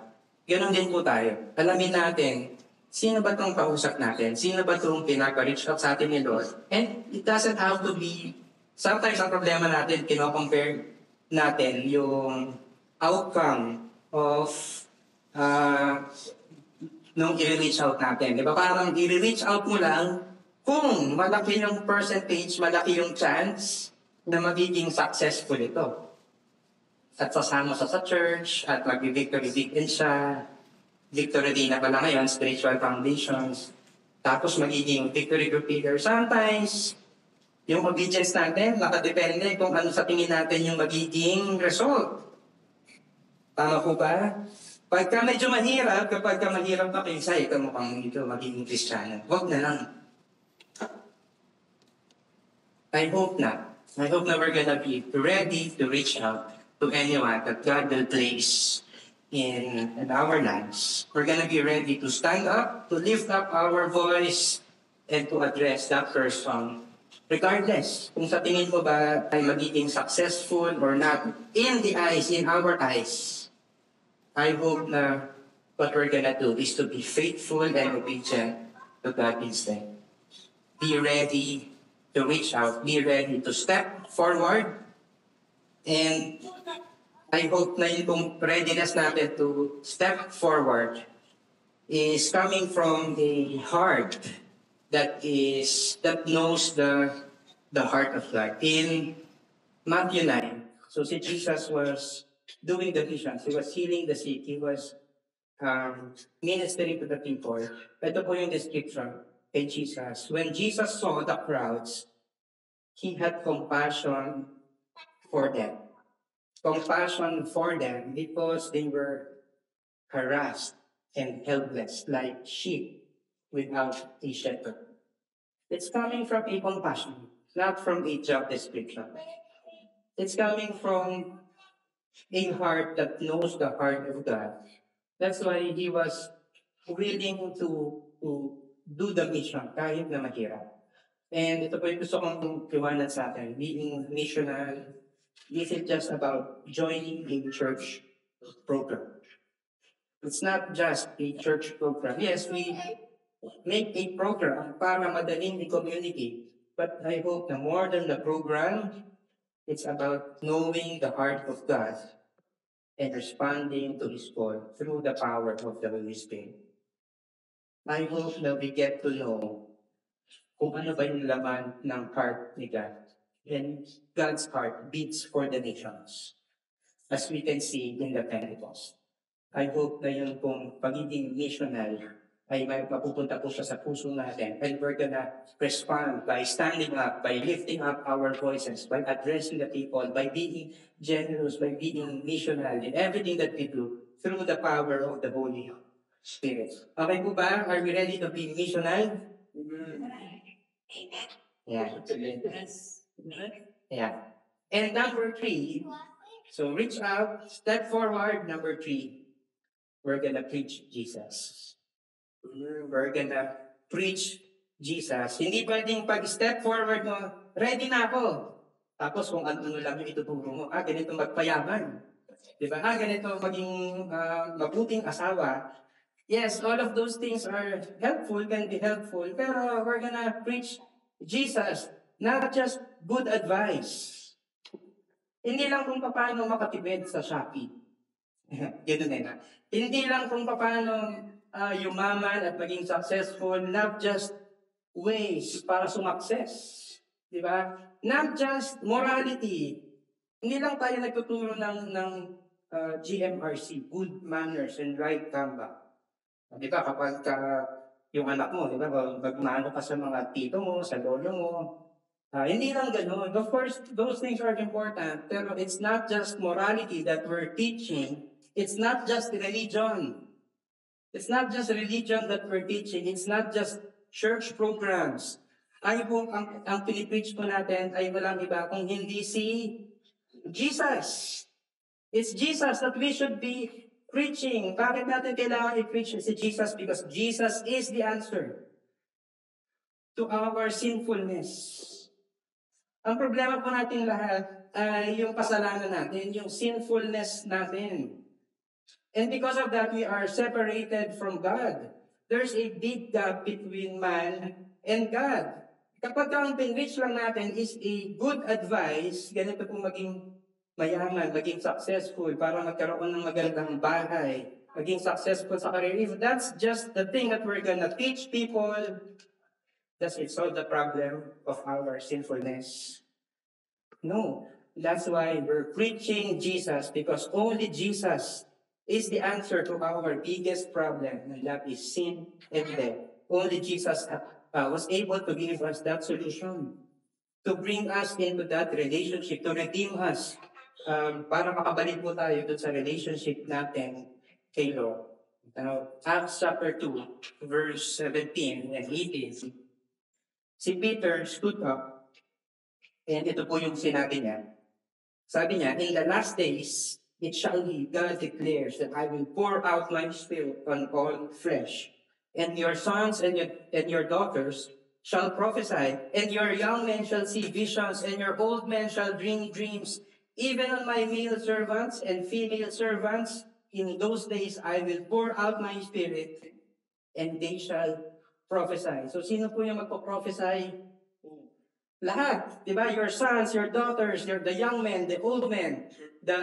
Ganon din po tayo. Alamin natin, sino ba itong kausap natin? Sino ba itong pinaka-reach out sa atin ni Lord? And it doesn't have to be, sometimes ang problema natin, kino-compare natin yung outcome of nung i-reach out natin. Di ba? Parang i-reach out mo lang kung malaki yung percentage, malaki yung chance na magiging successful ito. At sasama sa church, at mag-victory weekend siya. Victory day na pala ngayon, spiritual foundations. Tapos magiging victory group leader. Sometimes, yung obedience natin, nakadepende kung ano sa tingin natin yung magiging result. Tama po ba? Pagka medyo mahirap, kapag mahirap na kinsa, ito mukhang ito magiging Kristiyano. Huwag na lang. I hope na we're gonna be ready to reach out to anyone that God will place in our lives. We're gonna be ready to stand up, to lift up our voice, and to address that person. Regardless, kung sa tingin mo ba ay magiging successful or not, in our eyes, I hope na what we're gonna do is to be faithful and obedient to God instead. Be ready to reach out, be ready to step forward, and I hope na yung readiness natin to step forward is coming from a heart that knows the heart of God. In Matthew 9, so si Jesus was doing the missions. He was healing the sick. He was ministering to the people. Ito po yung description kay Jesus. When Jesus saw the crowds, He had compassion for them. Compassion for them because they were harassed and helpless like sheep without a shepherd. It's coming from a compassion, not from a job description. It's coming from a heart that knows the heart of God. That's why He was willing to do the mission kahit na mahirap. And ito po yung gusto kong liwanag sa atin. Being missional isn't just about joining a church program. It's not just a church program. Yes, we make a program para madaling i-communicate. But I hope na more than the program, it's about knowing the heart of God and responding to His call through the power of the Holy Spirit. I hope na we get to know kung ano ba yung laman ng heart ni God. And God's heart beats for the nations, as we can see in the Pentecost. I hope na yun pong pagiging missional ay may mapupunta po siya sa puso natin. And we're gonna respond by standing up, by lifting up our voices, by addressing the people, by being generous, by being missional in everything that we do through the power of the Holy Spirit. Okay po ba? Are we ready to be missional? Yeah. Yeah. And number 3, so reach out, step forward. Number 3, we're gonna preach Jesus. We're gonna preach Jesus. Hindi pwedeng pag-step forward mo, ready na ako. Tapos kung ano lang yung ituturo mo, ganito magpayaman. Diba? Ganito maging mabuting asawa. Yes, all of those things are helpful, can be helpful, pero we're gonna preach Jesus, not just good advice. Hindi lang kung paano makatipid sa Shopee. Ganun na. Hindi lang kung paano yumaman at maging successful, not just ways para sumakses. Di ba? Not just morality. Hindi lang tayo nagtuturo ng GMRC, good manners and right conduct. Di ba, kapag yung anak mo, di ba, magmano ka sa mga tito mo, sa lolo mo, hindi lang gano'n. Of course, those things are important, pero it's not just morality that we're teaching. It's not just religion. It's not just religion that we're teaching. It's not just church programs. Ay kung ang pinipreach po natin ay walang iba kung hindi si Jesus. It's Jesus that we should be preaching. Bakit natin kailangan i-preach si Jesus? Because Jesus is the answer to our sinfulness. Ang problema po natin lahat ay yung kasalanan natin, yung sinfulness natin. And because of that, we are separated from God. There's a big gap between man and God. Kapag ang pinreach lang natin is a good advice, ganito po maging mayaman, maging successful, para magkaroon ng magandang bahay, maging successful sa career. If that's just the thing that we're gonna teach people, does it solve the problem of our sinfulness? No. That's why we're preaching Jesus, because only Jesus is the answer to our biggest problem, and that is sin and death. Only Jesus was able to give us that solution, to bring us into that relationship, to redeem us, para makabalik po tayo dun sa relationship natin kay Lord. Now, Acts chapter 2, verse 17 and 18, si Peter stood up, and ito po yung sinabi niya. Sabi niya, in the last days, it shall be, God declares, that I will pour out my spirit on all flesh. And your sons and your daughters shall prophesy, and your young men shall see visions, and your old men shall dream dreams. Even on my male servants and female servants, in those days I will pour out my spirit, and they shall prophesy. So sino po yung magpo-prophesy? Lahat, di ba? Your sons, your daughters, the young men, the old men,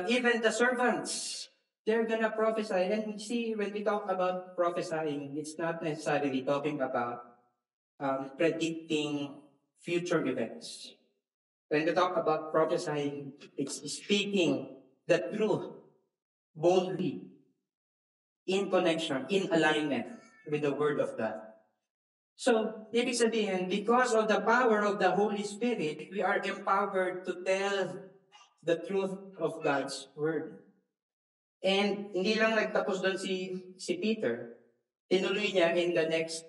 even the servants, they're gonna prophesy. And see, when we talk about prophesying, it's not necessarily talking about predicting future events. When we talk about prophesying, it's speaking the truth boldly, in connection, in alignment with the Word of God. So, ibig sabihin, because of the power of the Holy Spirit, we are empowered to tell the truth of God's Word. And hindi lang nagtapos doon si Peter, tinuloy niya in the next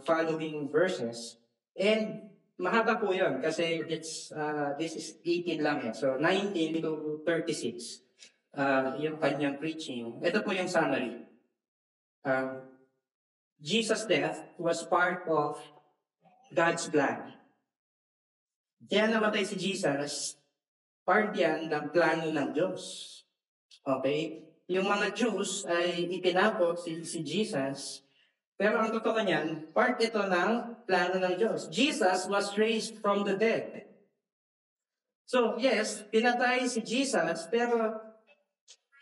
following verses. And mahaba po yun kasi this is 18 lang yan. So, 19 to 36, yung kanyang preaching. Ito po yung summary. Jesus' death was part of God's plan. Kaya namatay si Jesus, part yan ng plano ng Diyos. Okay? Yung mga Jews ay itinapos si Jesus, pero ang totoo niyan, part ito ng plano ng Diyos. Jesus was raised from the dead. So yes, pinatay si Jesus, pero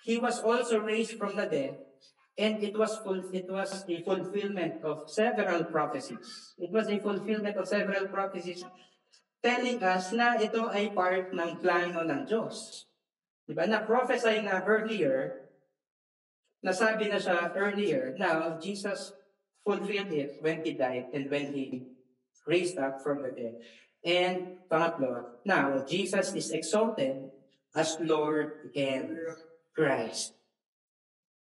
He was also raised from the dead. And it was a fulfillment of several prophecies. It was a fulfillment of several prophecies telling us na ito ay part ng plano ng Diyos. Diba? Na-prophesy na earlier, nasabi na siya earlier, now Jesus fulfilled it when He died and when He raised up from the dead. And pangatlo, now Jesus is exalted as Lord and Christ.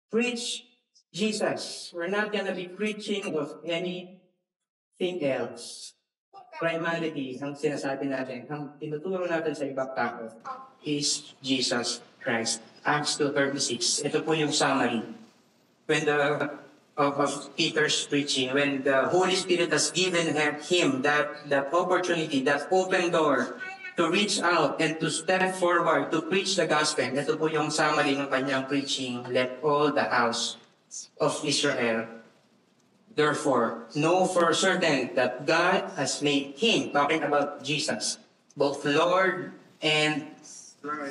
Preach Jesus. We're not gonna be preaching of anything else. Primarily, ang sinasabi natin, ang tinuturo natin sa ibang tao is Jesus Christ. Acts 2:36. Ito po yung summary. When of Peter's preaching, when the Holy Spirit has given him that opportunity, that open door to reach out and to step forward to preach the gospel. Ito po yung summary ng kanyang preaching. Let all the house of Israel therefore know for certain that God has made Him, talking about Jesus, both Lord and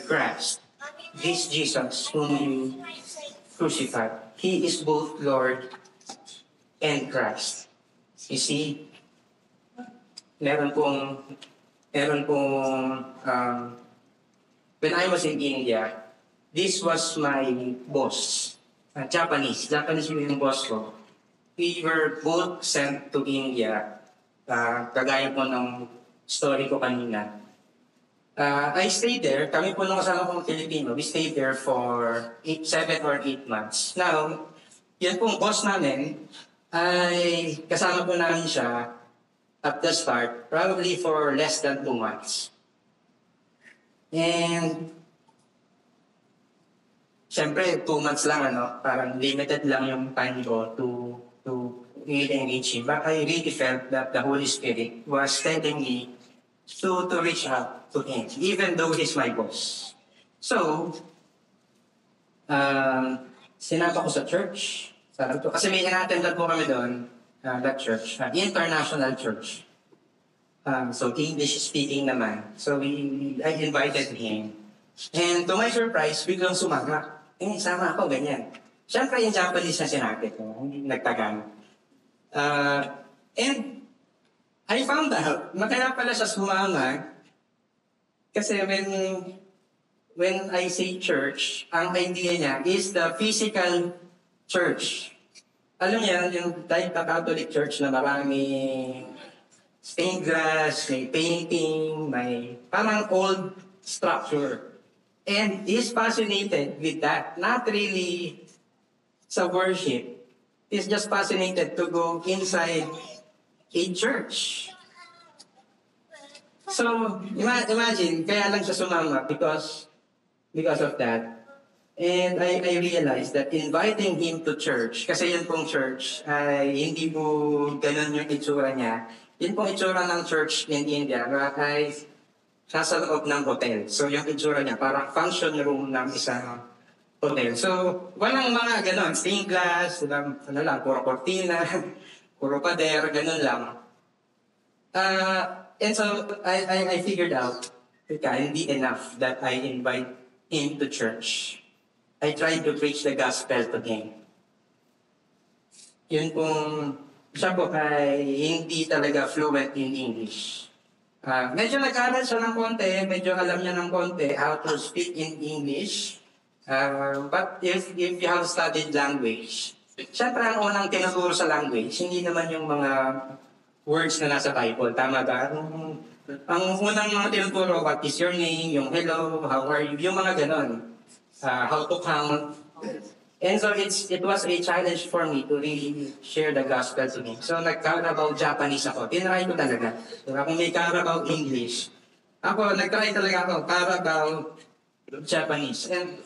Christ. This Jesus whom you crucified, He is both Lord and Christ. You see, meron pong when I was in India, this was my boss, Japanese yung boss ko. We were both sent to India, kagaya po ng story ko kanina. I stayed there, kami po nung kasama kong Filipino, we stayed there for 7 or 8 months. Now, yan pong boss namin, ay kasama po namin siya at the start, probably for less than 2 months. And siyempre, 2 months lang, parang limited lang yung time ko to really engage him. But I really felt that the Holy Spirit was telling me to reach out to him, even though he's my boss. So, sinapa ko sa church. Kasi may in-attendan po kami doon, that church, international church. So English speaking naman. So I invited him. And to my surprise, biglang sumama. Sama ako, ganyan. Siyempre yung Japanese na sinabi ko, hindi nagtagal. And I found out, na kaya pala siya sumama, kasi when I say church, ang idea niya is the physical church. Alam niya, yung type na Catholic church na marami stained glass, may painting, may parang old structure. And he's fascinated with that. Not really sa worship. He's just fascinated to go inside a church. So, imagine, kaya lang siya sumama because of that. And I realized that inviting him to church, kasi yun pong church, ay hindi po ganun yung itsura niya. Yun pong itsura ng church in India, ay nasa loob ng hotel. So yung itsura niya, parang function room ng isang hotel. So, walang mga ganun, stained glass, puro cortina, puro pader, ganun lang. And so, I figured out, hindi enough that I invite him to church. I tried to preach the gospel to him. Yun kung siya po ay hindi talaga fluent in English. Medyo nag-aral siya ng konti, medyo alam niya ng konti how to speak in English. But if you have studied language, syempre ang unang tinuturo sa language, hindi naman yung mga words na nasa Bible. Tama ba? Ang unang mga tinuturo, what is your name, yung hello, how are you, yung mga ganon. How to count. And so it was a challenge for me to really share the gospel to him. So nag-Carabao Japanese ako. Tinry ko talaga. So, kung may Carabao English, nag-try talaga ako, Carabao Japanese. And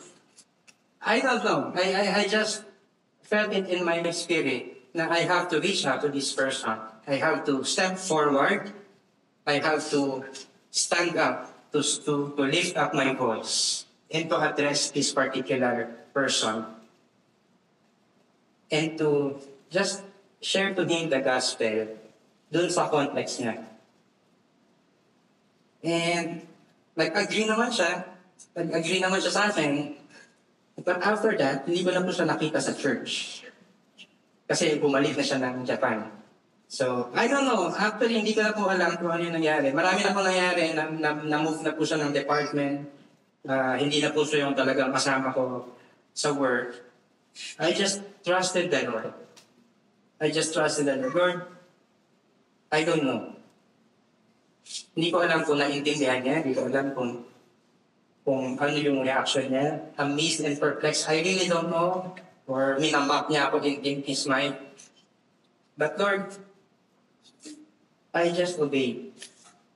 I don't know, I just felt it in my spirit na I have to reach out to this person. I have to step forward. I have to stand up, to lift up my voice and to address this particular person. And to just share to him the gospel dun sa context niya. And nag-agree naman siya sa akin. But after that, hindi ko na po siya nakita sa church. Kasi bumalik na siya ng Japan. So, I don't know. Actually, hindi ko na po alam kung ano yung nangyari. Marami na po nangyari. Na-move na po siya ng department. Hindi na po siya yung talagang kasama ko sa work. I just trusted the Lord. Lord, I don't know. Hindi ko alam kung naintindihan niya. Hindi ko alam kung ano yung reaction niya. Amazed and perplexed. I really don't know. Or minamap niya ako in his mind. But Lord, I just obeyed.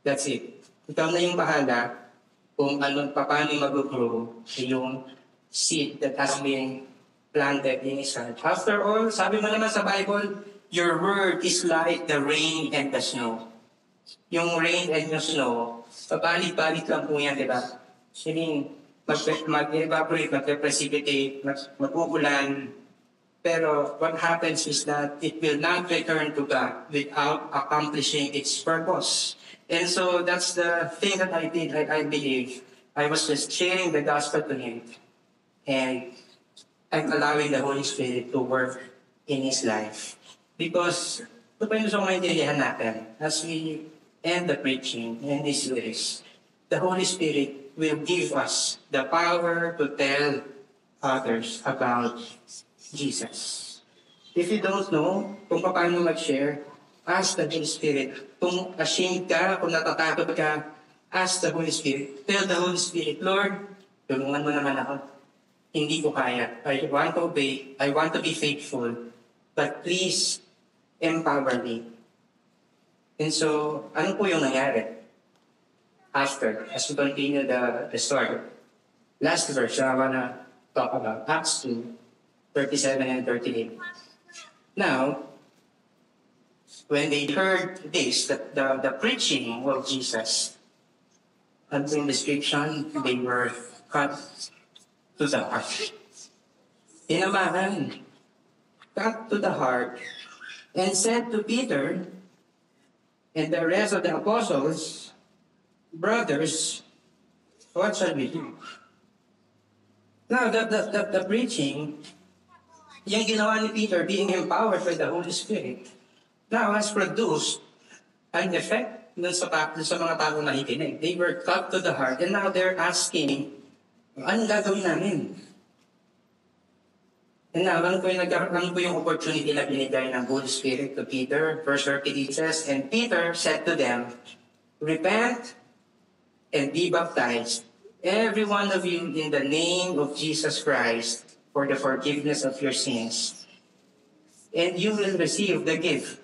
That's it. Ikaw na yung bahala kung paano mag-grow yung seed that has been planted in his heart. After all, sabi mo naman sa Bible, your word is like the rain and the snow. Yung rain and the snow, pabalik-balik lang po yan, di ba? Siling mag-evaporate, mag-precipitate, mag-uulan. Pero what happens is that it will not return to God without accomplishing its purpose. And so that's the thing that I did, I believe. I was just sharing the gospel to him. And I'm allowing the Holy Spirit to work in his life. Because ito pa yung gusto kong maintindihan natin as we end the preaching in this series. The Holy Spirit will give us the power to tell others about Jesus. If you don't know kung paano mag-share, ask the Holy Spirit. Kung ashamed ka, kung natatakot ka, ask the Holy Spirit. Tell the Holy Spirit, Lord, tulungan mo naman ako. Hindi ko kaya. I want to obey. I want to be faithful. But please, empower me. And so, ano po yung nangyari? After, as we continue the story. Last verse, I want to talk about Acts 2, 37 and 38. Now, when they heard this, the preaching of Jesus, until description, they were cut to the heart. Tinamahan, cut to the heart, and said to Peter and the rest of the apostles, brothers, what shall we do? Now, the preaching, yung ginawa ni Peter being empowered by the Holy Spirit, now has produced an effect dun sa mga taong nakikinig. They were cut to the heart, and now they're asking, anong gagawin namin? And now, ano po yung opportunity na binigay ng Holy Spirit to Peter? Verse 38 says, and Peter said to them, repent and be baptized, every one of you, in the name of Jesus Christ, for the forgiveness of your sins. And you will receive the gift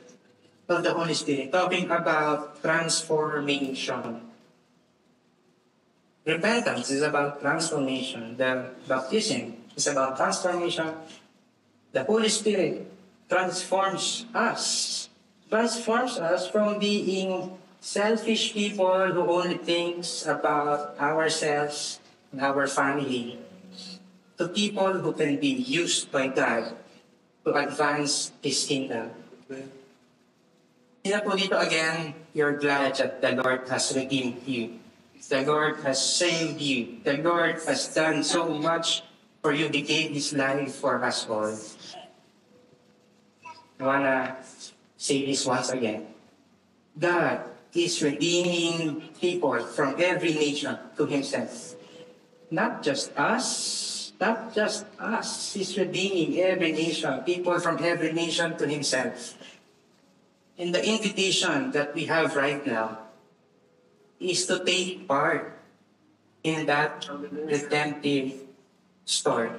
of the Holy Spirit. Talking about transformation. Repentance is about transformation. The baptism is about transformation. The Holy Spirit transforms us. Transforms us from being selfish people who only thinks about ourselves and our family to people who can be used by God to advance His kingdom. Sino po dito again, you're glad that the Lord has redeemed you. The Lord has saved you. The Lord has done so much for you. He gave His life for us all. I wanna say this once again. God is redeeming people from every nation to Himself. Not just us. Not just us. He's redeeming every nation, people from every nation to Himself. And the invitation that we have right now is to take part in that redemptive story.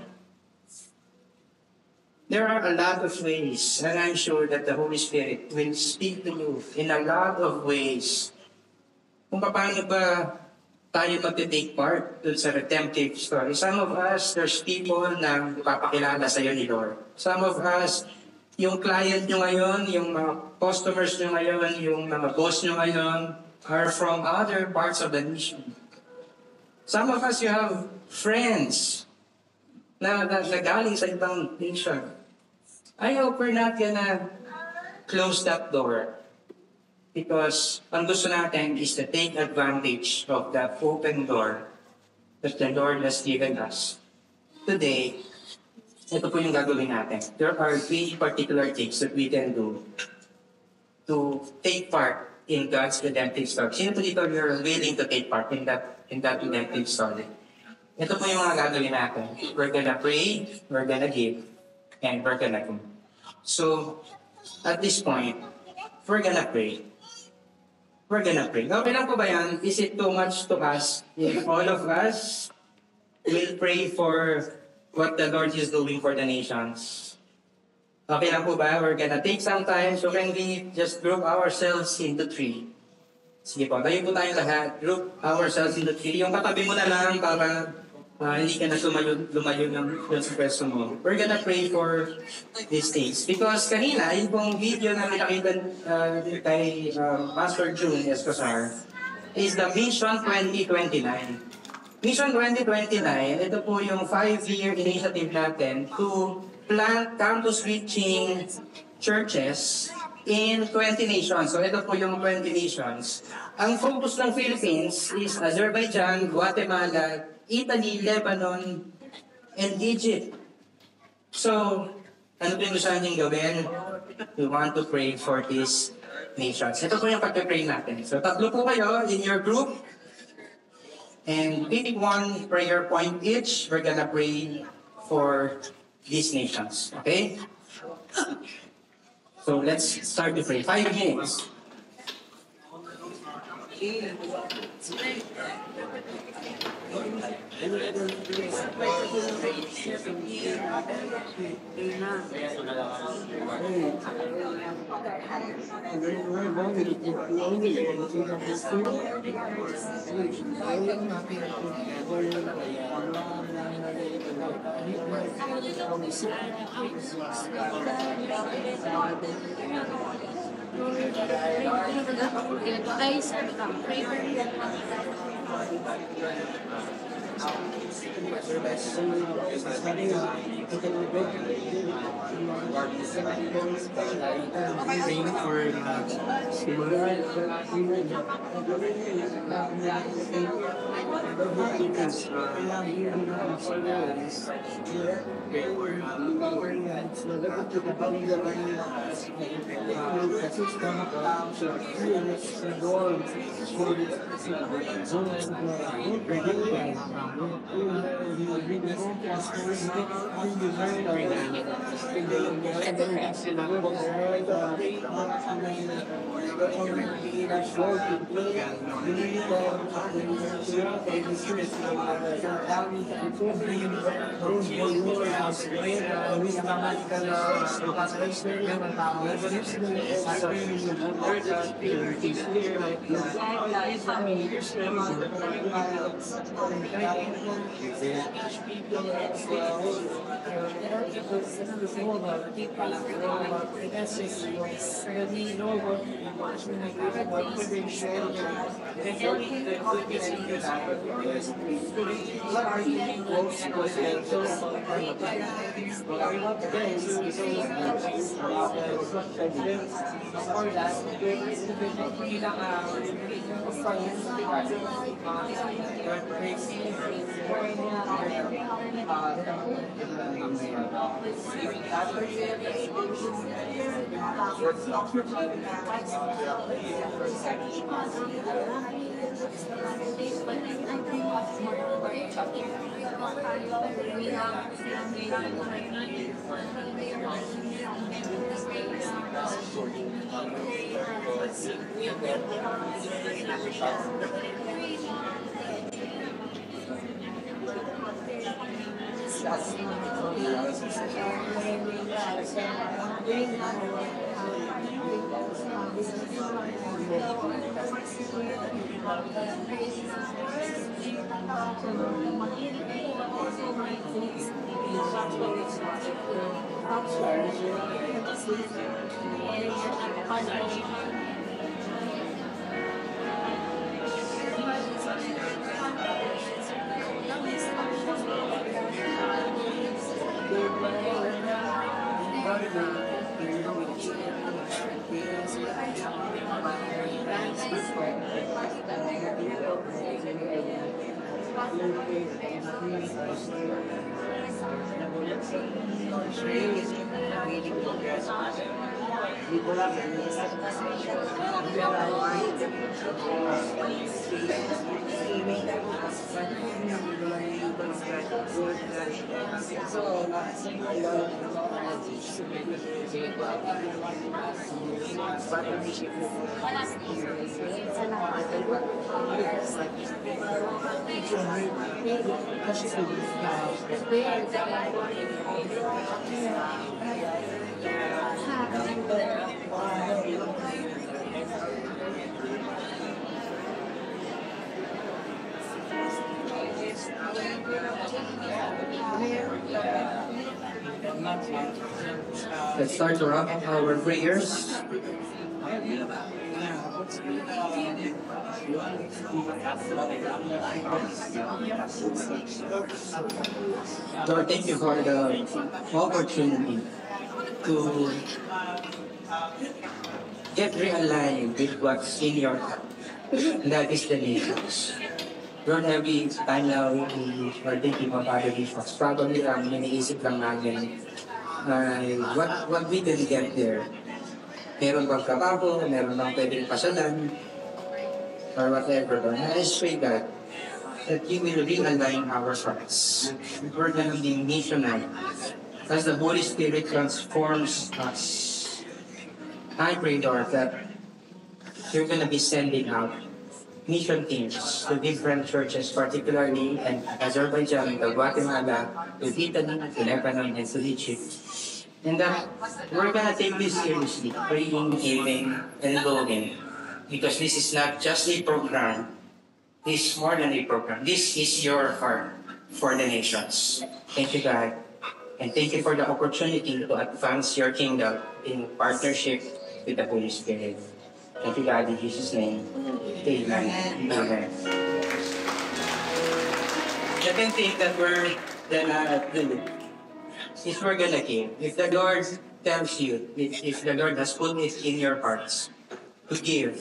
There are a lot of ways, and I'm sure that the Holy Spirit will speak to you in a lot of ways kung paano ba tayo mag-take part dun sa redemptive story. Some of us, there's people na ipapakilala sa'yo ni Lord. Some of us, yung client nyo ngayon, yung mga customers nyo ngayon, yung mga boss nyo ngayon, are from other parts of the nation. Some of us, you have friends na galing sa ibang nation. I hope we're not gonna close that door. Because ang gusto natin is to take advantage of that open door that the Lord has given us. Today, ito po yung gagawin natin. There are 3 particular things that we can do to take part in God's redemptive story. Sino po dito you're willing to take part in that redemptive story? Ito po yung mga gagawin natin. We're gonna pray, we're gonna give, and we're gonna go. So, at this point, we're gonna pray. We're gonna pray. Okay lang po ba yan? Is it too much to ask if all of us will pray for what the Lord is doing for the nations? Okay lang po ba? We're gonna take some time. So can we just group ourselves into 3? Sige po, tayo po tayo lahat. Group ourselves into 3. Yung katabi mo na lang para hindi ka na lumayo ng sa pwesto mo. We're gonna pray for these things. Because kanina, yung pong video na nakita kay Pastor June Escosar is the Mission 2029. Mission 2029, ito po yung 5-year initiative natin to plant campus-reaching churches in 20 nations. So ito po yung 20 nations. Ang focus ng Philippines is Azerbaijan, Guatemala, Italy, Lebanon, and Egypt. So, ano po yung gusto natin gawin? We want to pray for these nations. Ito po yung pag-pray natin. So, 3 po kayo in your group. And pick 1 prayer point each. We're gonna pray for these nations. Okay? So, let's start to pray. 5 minutes. Ay, sabi ka, pray for me. Praying for let's start to wrap up our prayers. Lord, thank you for the opportunity to get realigned with what's in your heart. And that is the nations. Lord, every time na we are thinking of other nations, probably ang iniisip lang namin ay what we can get there. Meron bang trabaho, meron bang pwedeng pasalan, or whatever. But I just pray that you will realign our hearts. We're going to be missionary as the Holy Spirit transforms us. I pray, Lord, that you're going to be sending out mission teams to different churches, particularly in Azerbaijan, to Guatemala, to Italy, to Lebanon, and to Egypt. And that we're going to take this seriously, praying, giving, and voting. Because this is not just a program, this is more than a program. This is your heart for the nations. Thank you, God. And thank you for the opportunity to advance your kingdom in partnership with the Holy Spirit. Thank you, God, in Jesus' name. Amen. Amen. you can think that we're gonna do if we're gonna give. If the Lord tells you, if the Lord has put it in your hearts to give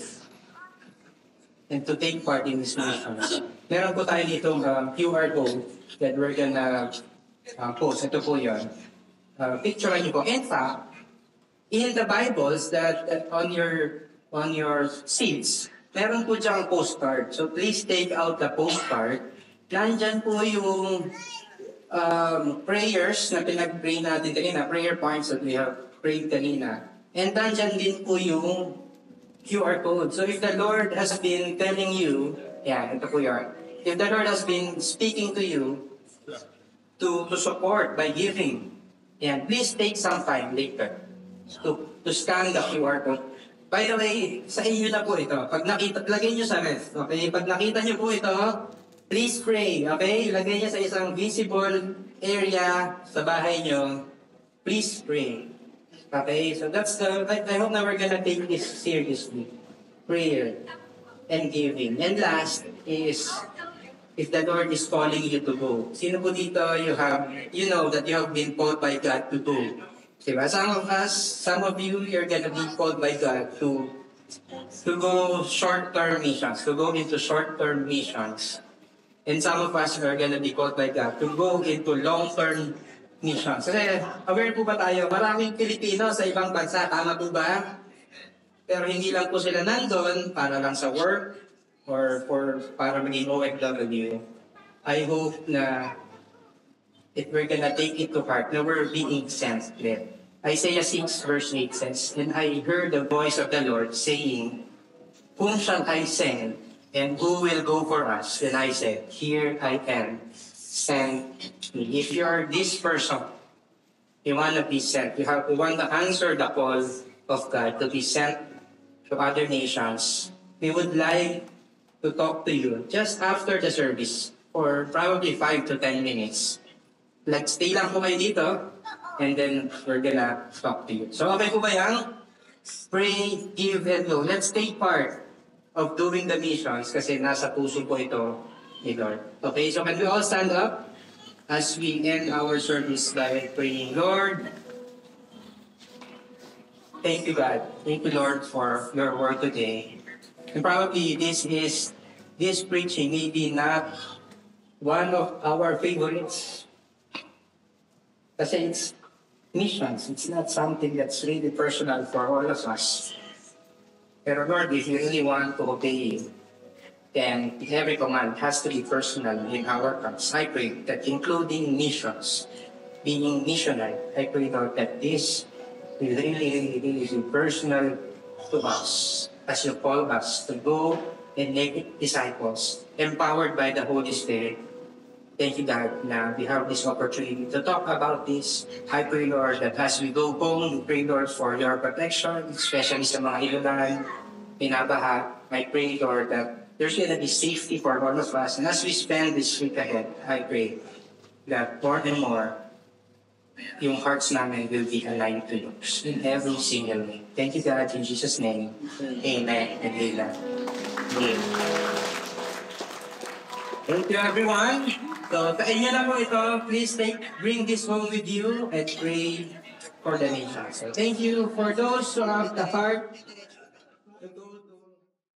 and to take part in these missions, meron po tayo ditong QR code that we're gonna post. Ito po yun. Picture niyo po. In fact, in the Bibles that on your seats, meron po diyang postcard. So please take out the postcard. Nandyan po yung prayers na pinag-pray natin kanina, prayer points that we have prayed kanina. And nandyan din po yung QR code. So if the Lord has been telling you, ito po yun. If the Lord has been speaking to you to support by giving, please take some time later to scan the QR code. By the way, sa inyo na po ito. Pag nakita, lagay nyo sa ref. Okay? Pag nakita nyo po ito, please pray. Okay? Lagay nyo sa isang visible area sa bahay nyo. Please pray. Okay? So that's I hope na we're gonna take this seriously. Prayer and giving. And last is, if the Lord is calling you to go. Sino po dito you know that you have been called by God to go? Diba? Some of you, you're gonna be called by God to go short-term missions, to go into short-term missions. And some of us are gonna be called by God to go into long-term missions. Kasi, aware po ba tayo, maraming Pilipino sa ibang bansa, tama po ba? Pero hindi lang po sila nandun para lang sa work or para maging OFW. I hope na if we're gonna take it to heart, na we're being sent there. Isaiah 6 verse 8 says, "And I heard the voice of the Lord saying, Whom shall I send, and who will go for us? And I said, Here I am, send me." If you are this person, you want to be sent, you want to answer the call of God to be sent to other nations, we would like to talk to you just after the service for probably 5 to 10 minutes. Stay lang po kayo dito, and then we're gonna talk to you. So okay po ba yan? Pray, give, and go. Let's take part of doing the missions kasi nasa puso po ito ni Lord. Okay, so can we all stand up as we end our service by praying? Lord, thank you, God. Thank you, Lord, for your word today. And probably this preaching may be not one of our favorites. Kasi it's missions. It's not something that's really personal for all of us. Pero Lord, if you really want to obey you, then every command has to be personal in our hearts. I pray that including missions, being missionary, I pray, Lord, that this will really be personal to us as you call us to go and make disciples, empowered by the Holy Spirit. Thank you, God, na we have this opportunity to talk about this. I pray, Lord, that as we go home, we pray, Lord, for your protection, especially sa mga ilunan, pinabaha. I pray, Lord, that there's going to be safety for all of us. And as we spend this week ahead, I pray that more and more, yung hearts namin will be aligned to yours in every single way. Thank you, God, in Jesus' name. Amen and amen. Amen. Thank you, everyone. So, sa inyo na po ito, please bring this home with you and pray for the nation. So, thank you for those who have the heart